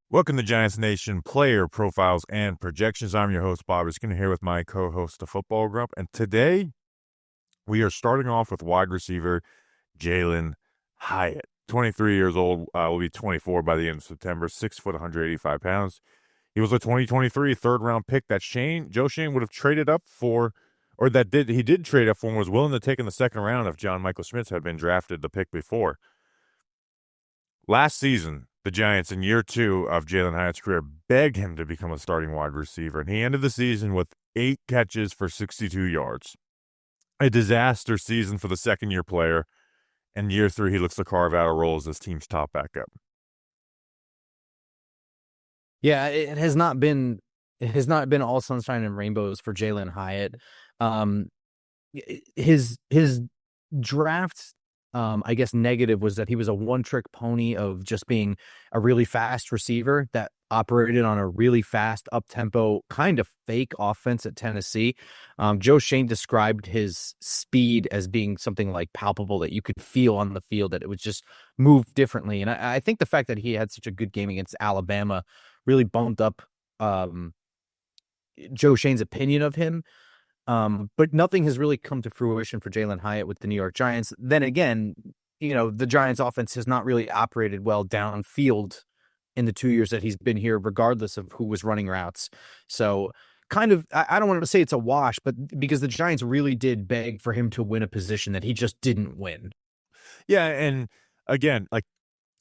Welcome to Giants Nation player profiles and projections. I'm your host, Bob Riskin, here with my co-host, the Football Grump. And today we are starting off with wide receiver Jalin Hyatt. 23 years old, will be 24 by the end of September, 6 foot, 185 pounds. He was a 2023 third-round pick that Joe Schoen would have traded up for, or he did trade up for and was willing to take in the second round if John Michael Schmitz had been drafted the pick before. Last season, the Giants, in year two of Jalin Hyatt's career, begged him to become a starting wide receiver, and he ended the season with 8 catches for 62 yards. A disaster season for the second-year player, and year 3, he looks to carve out a role as his team's top backup. Yeah, it has not been all sunshine and rainbows for Jalin Hyatt. His draft, I guess, negative was that he was a one-trick pony of just being a really fast receiver that operated on a really fast, up-tempo, kind of fake offense at Tennessee. Joe Schoen described his speed as being something like palpable, that you could feel on the field, that it would just move differently. And I think the fact that he had such a good game against Alabama really bumped up Joe Schoen's opinion of him. But nothing has really come to fruition for Jalin Hyatt with the New York Giants. Then again, the Giants offense has not really operated well downfield in the 2 years that he's been here, regardless of who was running routes. So kind of, I don't want to say it's a wash, but because the Giants really did beg for him to win a position that he just didn't win. Yeah, and again, like,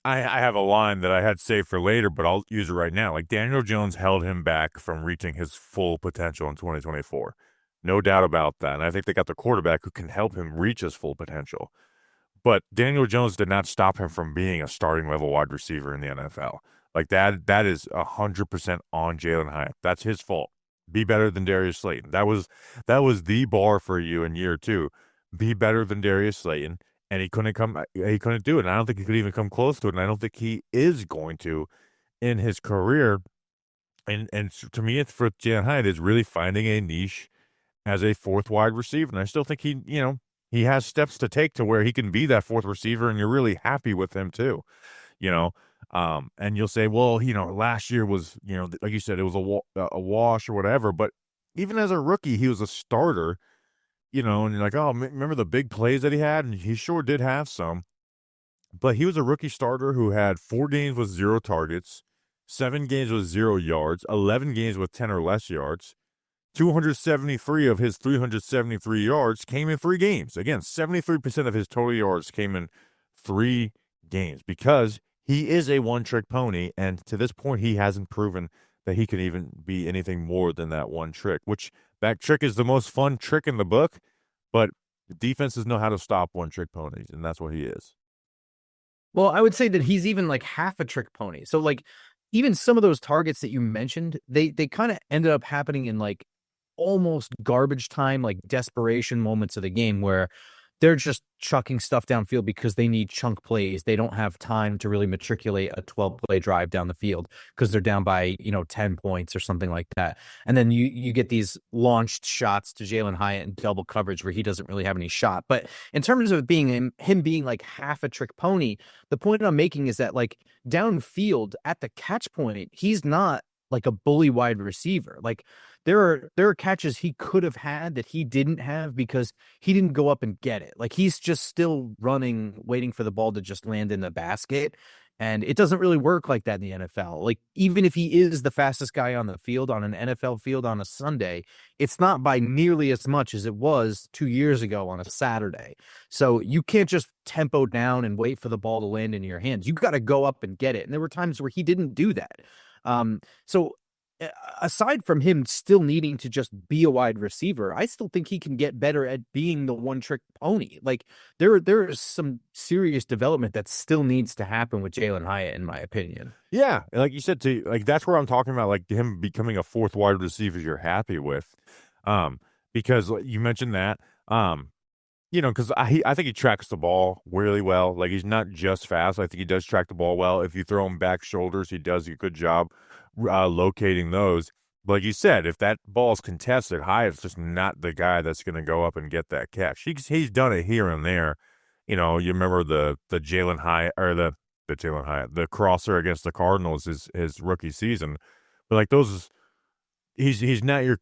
I have a line that I had saved for later, but I'll use it right now. Like, Daniel Jones held him back from reaching his full potential in 2024. No doubt about that. And I think they got the quarterback who can help him reach his full potential. But Daniel Jones did not stop him from being a starting level wide receiver in the NFL. Like, that is 100% on Jalin Hyatt. That's his fault. Be better than Darius Slayton. That was the bar for you in year 2. Be better than Darius Slayton. And he couldn't do it. And I don't think he could even come close to it. And I don't think he is going to in his career. And to me, it's for Jalin Hyatt is really finding a niche as a fourth wide receiver. And I still think he has steps to take to where he can be that fourth receiver, and you're really happy with him too. And you'll say, well, last year was, like you said, it was a wash or whatever. But even as a rookie, he was a starter. And you're like, oh, remember the big plays that he had? And he sure did have some. But he was a rookie starter who had 4 games with 0 targets, 7 games with 0 yards, 11 games with 10 or less yards. 273 of his 373 yards came in 3 games. Again, 73% of his total yards came in 3 games because he is a one-trick pony. And to this point, he hasn't proven that he can even be anything more than that one trick, which that trick is the most fun trick in the book, but defenses know how to stop one-trick ponies, and that's what he is. Well, I would say that he's even like half a trick pony. So like even some of those targets that you mentioned, they kind of ended up happening in like almost garbage time, like desperation moments of the game where they're just chucking stuff downfield because they need chunk plays. They don't have time to really matriculate a 12-play drive down the field because they're down by, 10 points or something like that. And then you get these launched shots to Jalin Hyatt in double coverage where he doesn't really have any shot. But in terms of him being like half a trick pony, the point I'm making is that like downfield at the catch point, he's not like a bully wide receiver. Like there are catches he could have had that he didn't have because he didn't go up and get it. Like he's just still running, waiting for the ball to just land in the basket. And it doesn't really work like that in the NFL. Like even if he is the fastest guy on the field on an NFL field on a Sunday, it's not by nearly as much as it was 2 years ago on a Saturday. So you can't just tempo down and wait for the ball to land in your hands. You got to go up and get it. And there were times where he didn't do that. So aside from him still needing to just be a wide receiver, I still think he can get better at being the one-trick pony. Like there is some serious development that still needs to happen with Jalin Hyatt, in my opinion. Yeah, like you said, that's where I'm talking about, like him becoming a fourth wide receiver you're happy with, because you mentioned that, because I think he tracks the ball really well. Like he's not just fast. I think he does track the ball well. If you throw him back shoulders, he does a good job locating those. But like you said, if that ball's contested, Hyatt's just not the guy that's going to go up and get that catch. He's done it here and there. You remember the Jalin Hyatt or the the Jalin Hyatt. The crosser against the Cardinals is his rookie season, but like those, he's not your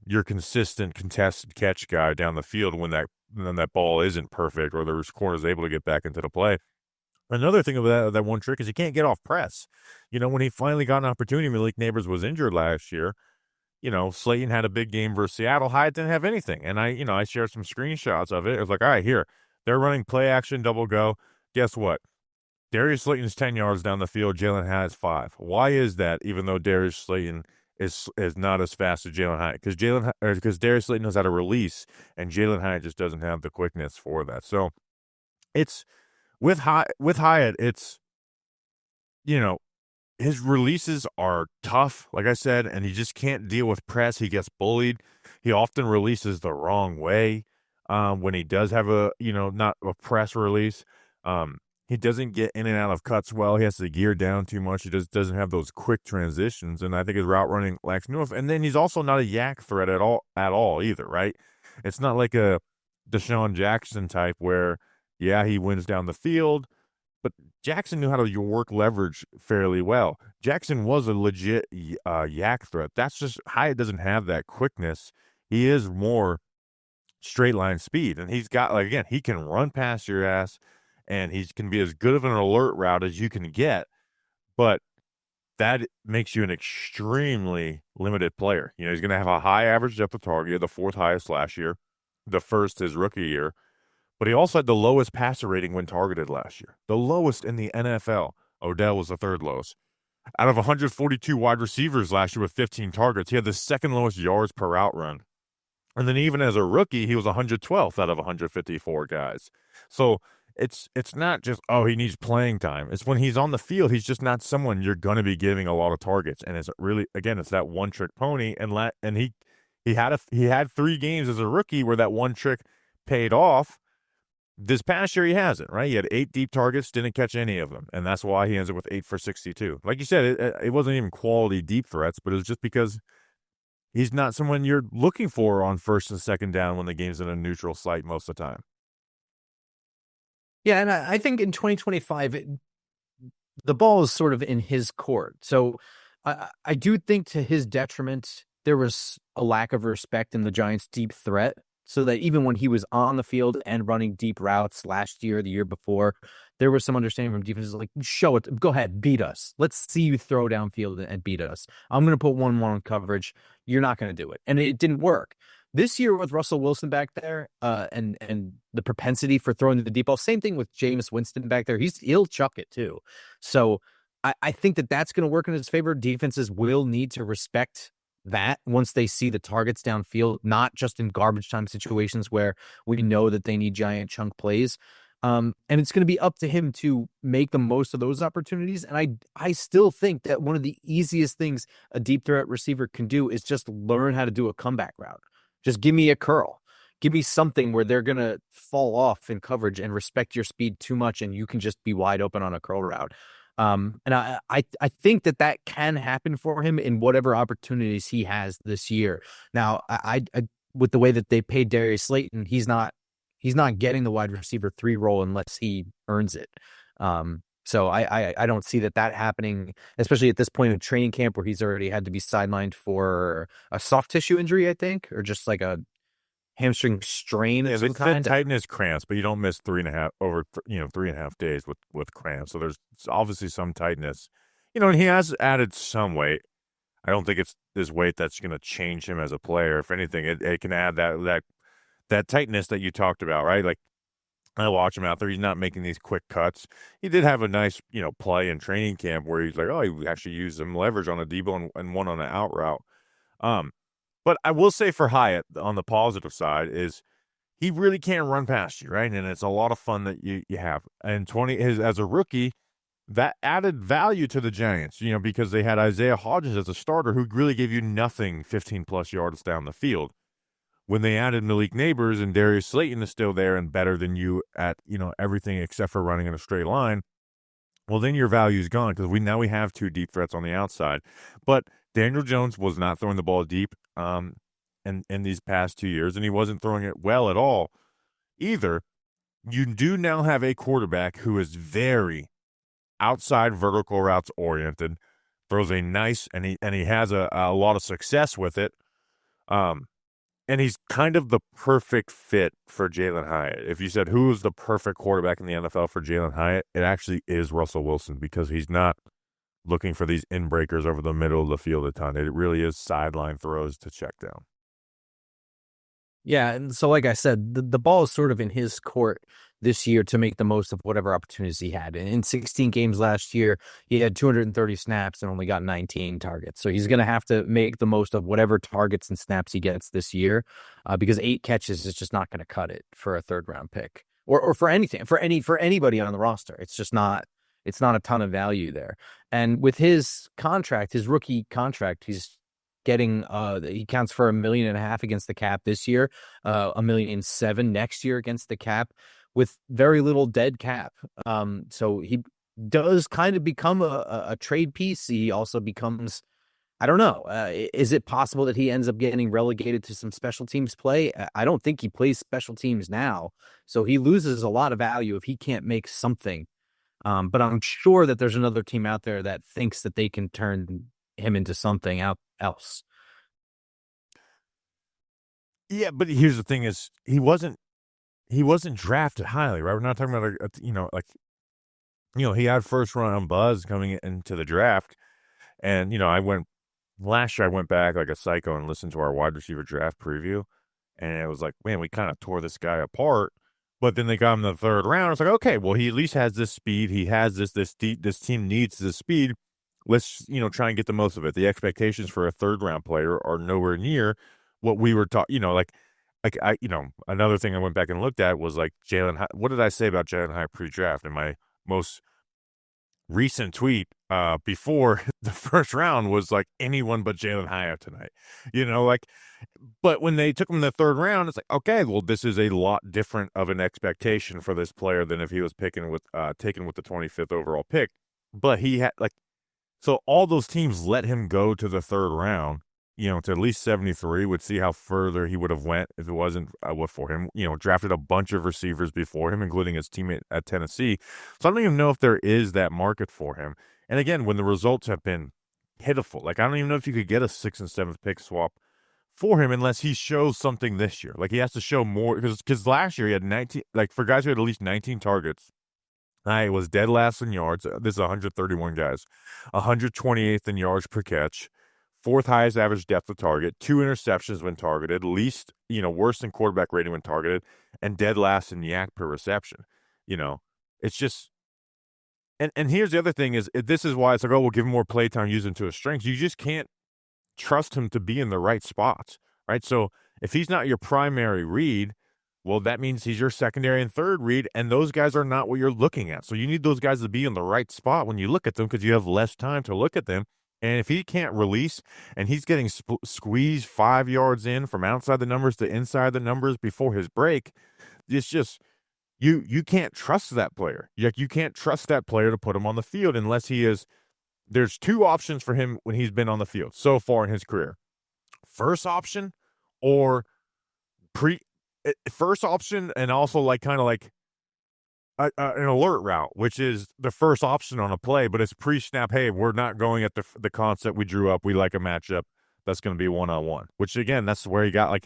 your consistent contested catch guy down the field when that ball isn't perfect or the corner's able to get back into the play. Another thing about that one trick is he can't get off press. When he finally got an opportunity, Malik Neighbors was injured last year. Slayton had a big game versus Seattle. Hyatt didn't have anything. And I shared some screenshots of it. It was like, all right, here. They're running play action, double go. Guess what? Darius Slayton's 10 yards down the field. Jalin Hyatt's 5. Why is that, even though Darius Slayton is not as fast as Jalin Hyatt? Because Darius Slayton knows how to release, and Jalin Hyatt just doesn't have the quickness for that. So it's with Hyatt, it's, you know, his releases are tough, like I said, and he just can't deal with press. He gets bullied. He often releases the wrong way when he does have not a press release. He doesn't get in and out of cuts well. He has to gear down too much. He just doesn't have those quick transitions, and I think his route running lacks nuance. And then he's also not a yak threat at all either, right? It's not like a Deshaun Jackson type where, yeah, he wins down the field, but Jackson knew how to work leverage fairly well. Jackson was a legit yak threat. That's just Hyatt doesn't have that quickness. He is more straight line speed, and he's got, like, again, he can run past your ass, and he can be as good of an alert route as you can get, but that makes you an extremely limited player. He's going to have a high average depth of target, the fourth highest last year, the first his rookie year. But he also had the lowest passer rating when targeted last year. The lowest in the NFL. Odell was the third lowest. Out of 142 wide receivers last year with 15 targets, he had the second lowest yards per route run. And then even as a rookie, he was 112th out of 154 guys. So it's not just, he needs playing time. It's when he's on the field, he's just not someone you're going to be giving a lot of targets. And it's really, again, it's that one trick pony. And he had 3 games as a rookie where that one trick paid off. This past year, he hasn't, right? He had 8 deep targets, didn't catch any of them, and that's why he ends up with 8 for 62. Like you said, it wasn't even quality deep threats, but it was just because he's not someone you're looking for on first and second down when the game's in a neutral site most of the time. Yeah, and I think in 2025, the ball is sort of in his court. So I do think, to his detriment, there was a lack of respect in the Giants' deep threat. So that even when he was on the field and running deep routes last year, the year before, there was some understanding from defenses like, show it, go ahead, beat us. Let's see you throw downfield and beat us. I'm going to put 1-1 coverage. You're not going to do it. And it didn't work. This year with Russell Wilson back there and the propensity for throwing the deep ball, same thing with Jameis Winston back there. He'll chuck it too. So I think that's going to work in his favor. Defenses will need to respect that once they see the targets downfield, not just in garbage time situations where we know that they need giant chunk plays. And it's going to be up to him to make the most of those opportunities. And I still think that one of the easiest things a deep threat receiver can do is just learn how to do a comeback route. Just give me a curl. Give me something where they're going to fall off in coverage and respect your speed too much, and you can just be wide open on a curl route. And I think that can happen for him in whatever opportunities he has this year. Now, I with the way that they paid Darius Slayton, he's not getting the wide receiver 3 role unless he earns it. So I don't see that happening, especially at this point in training camp where he's already had to be sidelined for a soft tissue injury, I think, or just like a hamstring strain of some kind. Tightness cramps, but you don't miss 3.5 days with cramps. So there's obviously some tightness, and he has added some weight. I don't think it's this weight that's going to change him as a player. If anything, it can add that tightness that you talked about, right? Like, I watch him out there. He's not making these quick cuts. He did have a nice, play in training camp where he's like, he actually used some leverage on a Debo and one on an out route. But I will say for Hyatt, on the positive side, is he really can't run past you, right? And it's a lot of fun that you have. And as a rookie, that added value to the Giants, because they had Isaiah Hodgins as a starter who really gave you nothing 15-plus yards down the field. When they added Malik Neighbors and Darius Slayton is still there and better than you at, everything except for running in a straight line, well, then your value is gone because we have 2 deep threats on the outside. But Daniel Jones was not throwing the ball deep in these past 2 years, and he wasn't throwing it well at all either. You do now have a quarterback who is very, outside vertical routes oriented, throws a nice, and he has a lot of success with it. Um, and he's kind of the perfect fit for Jalin Hyatt. If you said who is the perfect quarterback in the NFL for Jalin Hyatt, it actually is Russell Wilson, because he's not looking for these in breakers over the middle of the field a ton. It really is sideline throws to check down. Yeah, and so like I said, the ball is sort of in his court this year to make the most of whatever opportunities he had. In 16 games last year, he had 230 snaps and only got 19 targets. So he's going to have to make the most of whatever targets and snaps he gets this year, because 8 catches is just not going to cut it for a third round pick, or for anything, for anybody on the roster. It's not a ton of value there. And with his contract, his rookie contract, he's getting he counts for $1.5 million against the cap this year, $1.7 million next year against the cap, with very little dead cap. So he does kind of become a trade piece. He also becomes, I don't know, is it possible that he ends up getting relegated to some special teams play? I don't think he plays special teams now, so he loses a lot of value if he can't make something. But I'm sure that there's another team out there that thinks that they can turn him into something else. Yeah, but here's the thing: is he wasn't drafted highly, right? We're not talking about he had first round buzz coming into the draft, and last year I went back like a psycho and listened to our wide receiver draft preview, and it was like, man, we kind of tore this guy apart. But then they got him in the third round. It's like, okay, well, he at least has this speed. He has this team needs this speed. Let's try and get the most of it. The expectations for a third round player are nowhere near what we were taught. Another thing I went back and looked at was like Jalen. What did I say about Jalen Hyatt pre-draft in my most recent tweet before the first round was like anyone but Jalin Hyatt tonight, but when they took him in the third round, it's like, okay, well, this is a lot different of an expectation for this player than if he was taken with the 25th overall pick. But he had so all those teams let him go to the third round, to at least 73, would see how further he would have went if it wasn't for him. Drafted a bunch of receivers before him, including his teammate at Tennessee. So I don't even know if there is that market for him. And again, when the results have been pitiful, like I don't even know if you could get a 6th and 7th pick swap for him unless he shows something this year. Like he has to show more, because last year he had 19, like for guys who had at least 19 targets, I was dead last in yards. This is 131 guys, 128th in yards per catch, 4th highest average depth of target, 2 interceptions when targeted, least, worst in quarterback rating when targeted, and dead last in yak per reception. It's just, and here's the other thing is, this is why it's like, oh, we'll give him more play time, use him to his strengths. You just can't trust him to be in the right spots, right? So if he's not your primary read, well, that means he's your secondary and third read, and those guys are not what you're looking at. So you need those guys to be in the right spot when you look at them, because you have less time to look at them. And if he can't release and he's getting squeezed 5 yards in from outside the numbers to inside the numbers before his break, it's just you can't trust that player. You can't trust that player to put him on the field unless he is. There's 2 options for him when he's been on the field so far in his career. First option or first option, and also an alert route, which is the first option on a play, but it's pre-snap. Hey, we're not going at the concept we drew up. We like a matchup that's going to be one-on-one, which again, that's where he got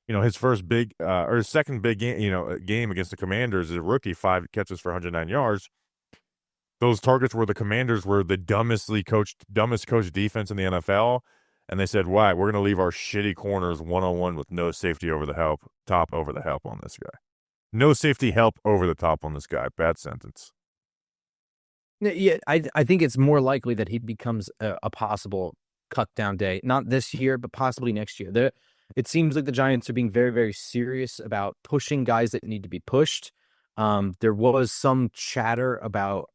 his first big or his second big game against the Commanders as a rookie, 5 catches for 109 yards. Those targets were the Commanders were the dumbest coached defense in the NFL. And they said, why? We're going to leave our shitty corners one-on-one with no safety top over the help on this guy. No safety help over the top on this guy. Bad sentence. Yeah, I think it's more likely that he becomes a possible cut down day. Not this year, but possibly next year. It seems like the Giants are being very, very serious about pushing guys that need to be pushed. There was some chatter about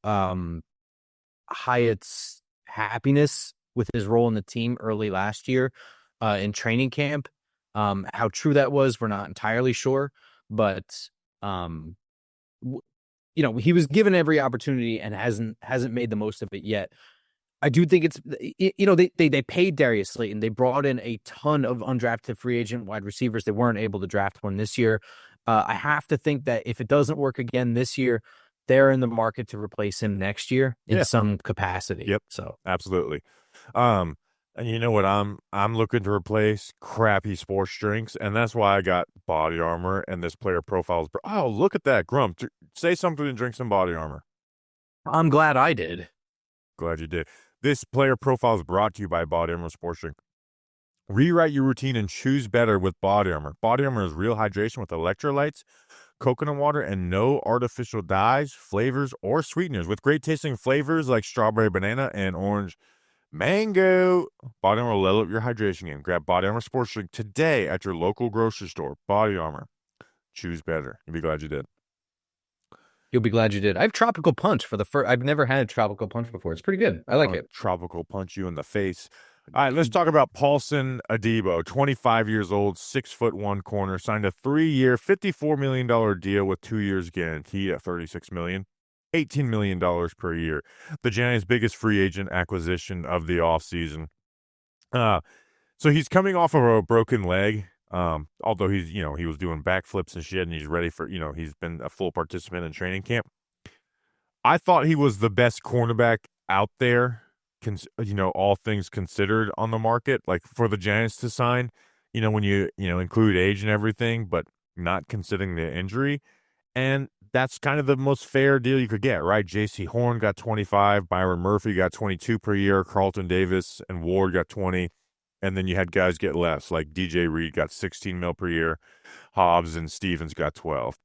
Hyatt's happiness with his role in the team early last year in training camp. How true that was, we're not entirely sure, but he was given every opportunity and hasn't made the most of it yet. I do think it's, they paid Darius Slayton. They brought in a ton of undrafted free agent wide receivers. They weren't able to draft one this year. I have to think that if it doesn't work again this year, they're in the market to replace him next year in Yeah. some capacity. Yep. So Absolutely. Um, and you know what I'm looking to replace? Crappy sports drinks, and that's why I got Body Armor and this player profiles. Oh, look at that, Grump! Say something and drink some Body Armor. I'm glad I did. Glad you did. This player profile is brought to you by Body Armor Sports Drink. Rewrite your routine and choose better with Body Armor. Body Armor is real hydration with electrolytes, coconut water, and no artificial dyes, flavors, or sweeteners. With great tasting flavors like strawberry banana and orange mango. Body Armor will level up your hydration game. Grab Body Armor Sports Drink today at your local grocery store. Body Armor. Choose better. You'll be glad you did. You'll be glad you did. I have tropical punch for the first. I've never had tropical punch before. It's pretty good. I like it. Tropical punch you in the face. All right, let's talk about Paulson Adebo, 25 years old, 6'1" corner, signed a 3-year, $54 million deal with 2 years guaranteed at $36 million, $18 million per year. The Giants' biggest free agent acquisition of the offseason. So he's coming off of a broken leg. Although he was doing backflips and shit, and he's ready for, he's been a full participant in training camp. I thought he was the best cornerback out there, all things considered on the market, like for the Giants to sign, when you include age and everything, but not considering the injury. And that's kind of the most fair deal you could get, right? J.C. Horn got 25, Byron Murphy got 22 per year, Carlton Davis and Ward got 20. And then you had guys get less, like DJ Reed got 16 mil per year. Hobbs and Stevens got 12.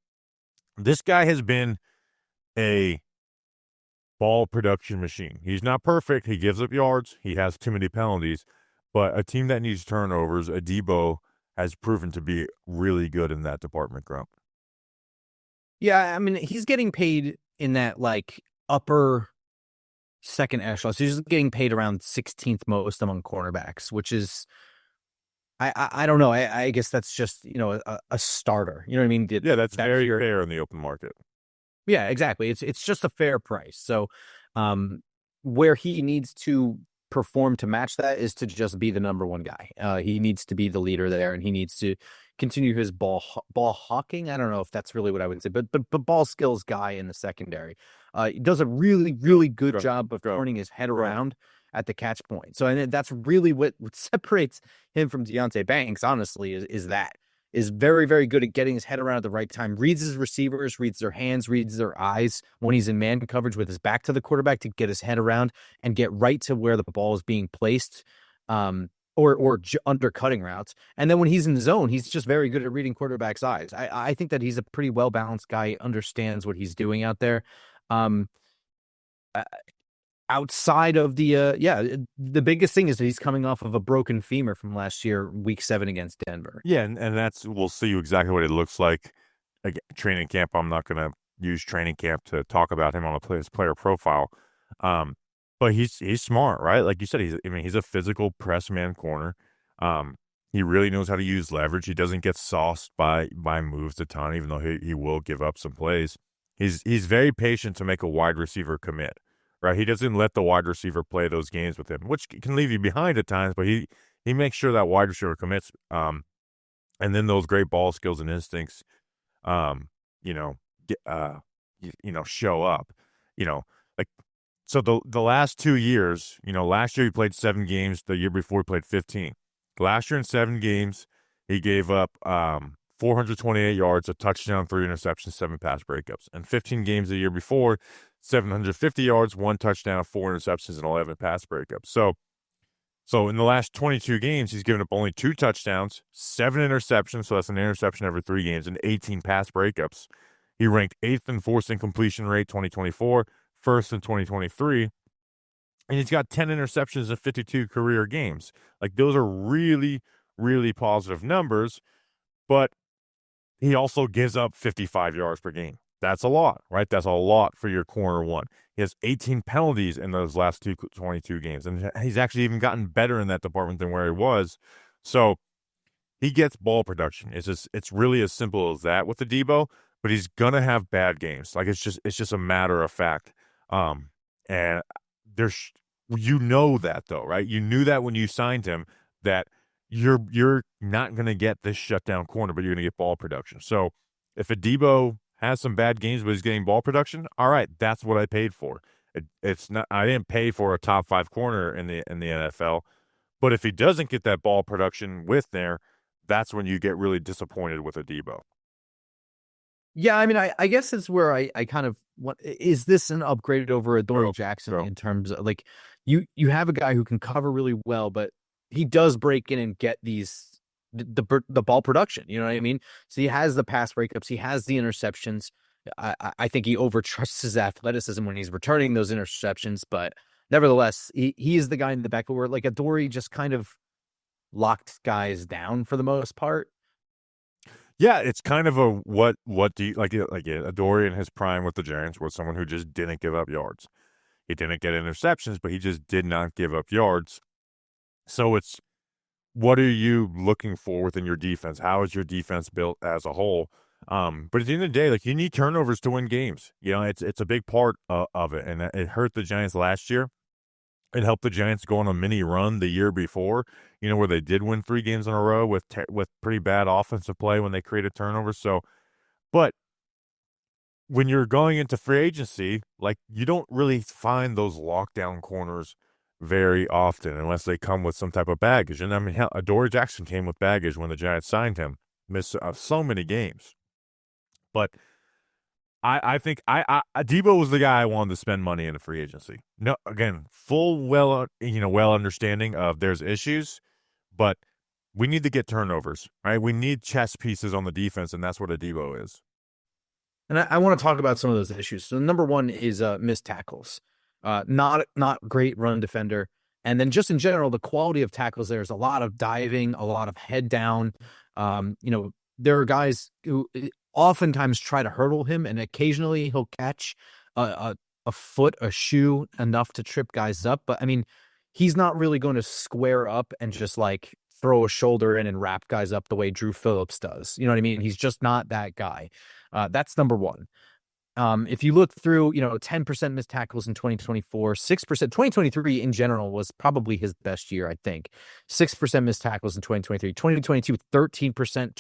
This guy has been a ball production machine. He's not perfect. He gives up yards. He has too many penalties. But a team that needs turnovers, Adebo has proven to be really good in that department, Grump. Yeah, I mean, he's getting paid in that upper second echelon. So he's getting paid around 16th most among cornerbacks, which is, I don't know. I guess that's just, a starter. You know what I mean? Yeah, that's very fair in the open market. Yeah, exactly. It's just a fair price. So, where he needs to perform to match that is to just be the number one guy. He needs to be the leader there, and he needs to continue his ball hawking. I don't know if that's really what I would say, but ball skills guy in the secondary. He does a really, really good job of turning his head around at the catch point. So, and that's really what separates him from Deonte Banks, honestly, is very, very good at getting his head around at the right time, reads his receivers, reads their hands, reads their eyes when he's in man coverage with his back to the quarterback to get his head around and get right to where the ball is being placed, or undercutting routes. And then when he's in the zone, he's just very good at reading quarterbacks' eyes. I think that he's a pretty well-balanced guy, he understands what he's doing out there. Outside of the biggest thing is that he's coming off of a broken femur from last year, week 7 against Denver. Yeah, and we'll see exactly what it looks like. Again, training camp, I'm not going to use training camp to talk about him on his player profile. But he's smart, right? Like you said, he's a physical press man corner. He really knows how to use leverage. He doesn't get sauced by moves a ton, even though he will give up some plays. He's very patient to make a wide receiver commit. Right, he doesn't let the wide receiver play those games with him, which can leave you behind at times. But he makes sure that wide receiver commits, and then those great ball skills and instincts, show up. Like so the last 2 years, last year he played 7 games. The year before he played 15. Last year in 7 games, he gave up 428 yards, a touchdown, 3 interceptions, 7 pass breakups. And 15 games the year before, 750 yards, 1 touchdown, 4 interceptions, and 11 pass breakups. So in the last 22 games, he's given up only 2 touchdowns, 7 interceptions, so that's an interception every 3 games, and 18 pass breakups. He ranked 8th in forcing completion rate 2024, 1st in 2023, and he's got 10 interceptions in 52 career games. Like, those are really, really positive numbers, but he also gives up 55 yards per game. That's a lot, right? That's a lot for your corner one. He has 18 penalties in those last 22 games, and he's actually even gotten better in that department than where he was. So he gets ball production. It's really as simple as that with Adebo, but he's gonna have bad games. Like, it's just a matter of fact. And there's that though, right? You knew that when you signed him, that you're not gonna get this shutdown corner, but you're gonna get ball production. So if Adebo has some bad games, but he's getting ball production. All right, that's what I paid for. It's not. I didn't pay for a top 5 corner in the NFL, but if he doesn't get that ball production with there, that's when you get really disappointed with Adebo. Yeah, I mean, I guess it's where I kind of what is this an upgrade over Adoree Jackson Go. in terms of like you have a guy who can cover really well, but he does break in and get the ball production. You know what I mean? So he has the pass breakups, he has the interceptions. I think he overtrusts his athleticism when he's returning those interceptions, but nevertheless, he is the guy in the back where like Adoree just kind of locked guys down for the most part. Yeah, it's kind of a what do you like Adoree in his prime with the Giants was someone who just didn't give up yards. He didn't get interceptions, but he just did not give up yards. So it's what are you looking for within your defense? How is your defense built as a whole? But at the end of the day, like you need turnovers to win games. You know, it's a big part of it, and it hurt the Giants last year. It helped the Giants go on a mini run the year before, you know, where they did win 3 games in a row with pretty bad offensive play when they created turnovers. So, but when you're going into free agency, like you don't really find those lockdown corners very often unless they come with some type of baggage. And I mean, hell, Adoree Jackson came with baggage when the Giants signed him, missed so many games. But I think Debo was the guy I wanted to spend money in the free agency. No, again, full well understanding of there's issues, but we need to get turnovers, right? We need chess pieces on the defense, and that's what Adebo is. And I want to talk about some of those issues. So number one is missed tackles. Not great run defender. And then just in general, the quality of tackles, there's a lot of diving, a lot of head down. There are guys who oftentimes try to hurdle him, and occasionally he'll catch a foot, a shoe enough to trip guys up. But I mean, he's not really going to square up and just like throw a shoulder in and wrap guys up the way Drew Phillips does. You know what I mean? He's just not that guy. That's number one. If you look through, 10% missed tackles in 2024, 6%, 2023 in general was probably his best year, I think. 6% missed tackles in 2023, 2022, 13%,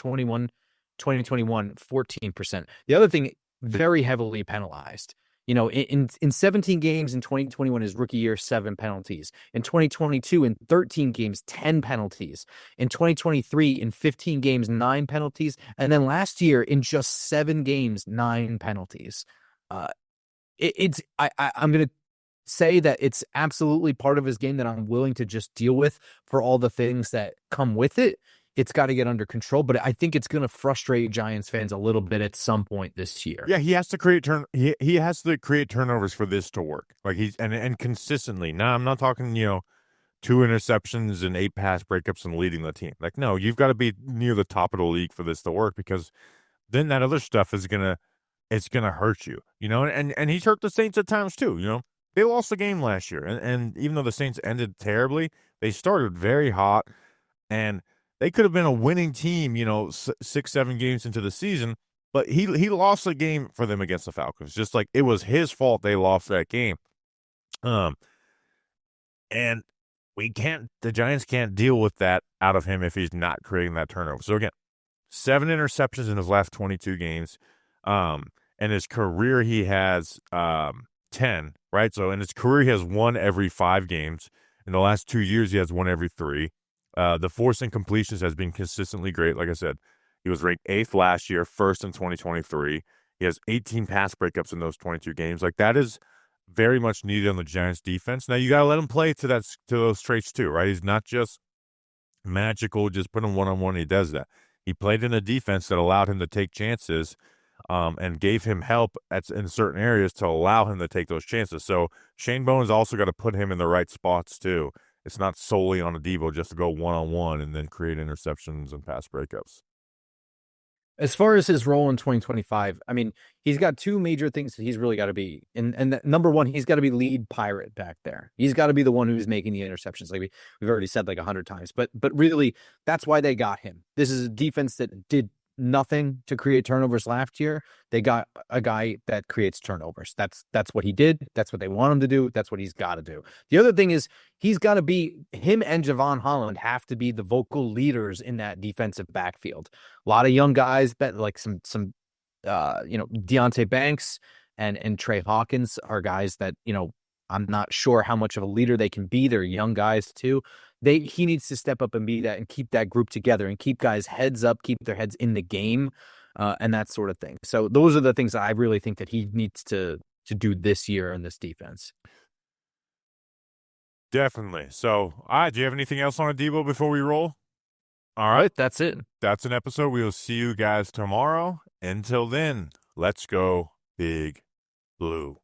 2021, 14%. The other thing, very heavily penalized. In 17 games in 2021, his rookie year, 7 penalties. In 2022, in 13 games, 10 penalties. In 2023, in 15 games, 9 penalties. And then last year, in just 7 games, 9 penalties. I'm going to say that it's absolutely part of his game that I'm willing to just deal with for all the things that come with it. It's got to get under control, but I think it's going to frustrate Giants fans a little bit at some point this year. Yeah, he has to create he has to create turnovers for this to work. Like he's and consistently. Now I'm not talking, 2 interceptions and 8 pass breakups and leading the team. Like no, you've got to be near the top of the league for this to work because then that other stuff is gonna hurt you. And he's hurt the Saints at times too. They lost the game last year, and even though the Saints ended terribly, they started very hot and they could have been a winning team, 6-7 games into the season, but he lost a game for them against the Falcons. Just like it was his fault they lost that game. And the Giants can't deal with that out of him if he's not creating that turnover. So again, 7 interceptions in his last 22 games. And his career he has 10, right? So in his career he has 1 every 5 games. In the last 2 years he has 1 every 3. The forcing completions has been consistently great. Like I said, he was ranked 8th last year, 1st in 2023. He has 18 pass breakups in those 22 games. Like that is very much needed on the Giants defense. Now you got to let him play to those traits too, right? He's not just magical, just put him one-on-one and he does that. He played in a defense that allowed him to take chances and gave him help in certain areas to allow him to take those chances. So Shane Bowen's also got to put him in the right spots too. It's not solely on Adebo just to go one-on-one and then create interceptions and pass breakups. As far as his role in 2025, I mean, he's got 2 major things that he's really got to be. And number one, he's got to be lead pirate back there. He's got to be the one who's making the interceptions, like we've already said like 100 times. But really, that's why they got him. This is a defense that did nothing to create turnovers last year. They got a guy that creates turnovers. That's what he did. That's what they want him to do. That's what he's got to do. The other thing is he's got to be him and Javon Holland have to be the vocal leaders in that defensive backfield. A lot of young guys, but like some Deontay Banks and Trey Hawkins are guys that, I'm not sure how much of a leader they can be. They're young guys too. He needs to step up and be that and keep that group together and keep guys heads up, keep their heads in the game, and that sort of thing. So those are the things that I really think that he needs to do this year in this defense. Definitely. So, all right, do you have anything else on Adebo before we roll? All All right. right, that's it. That's an episode. We will see you guys tomorrow. Until then, let's go Big Blue.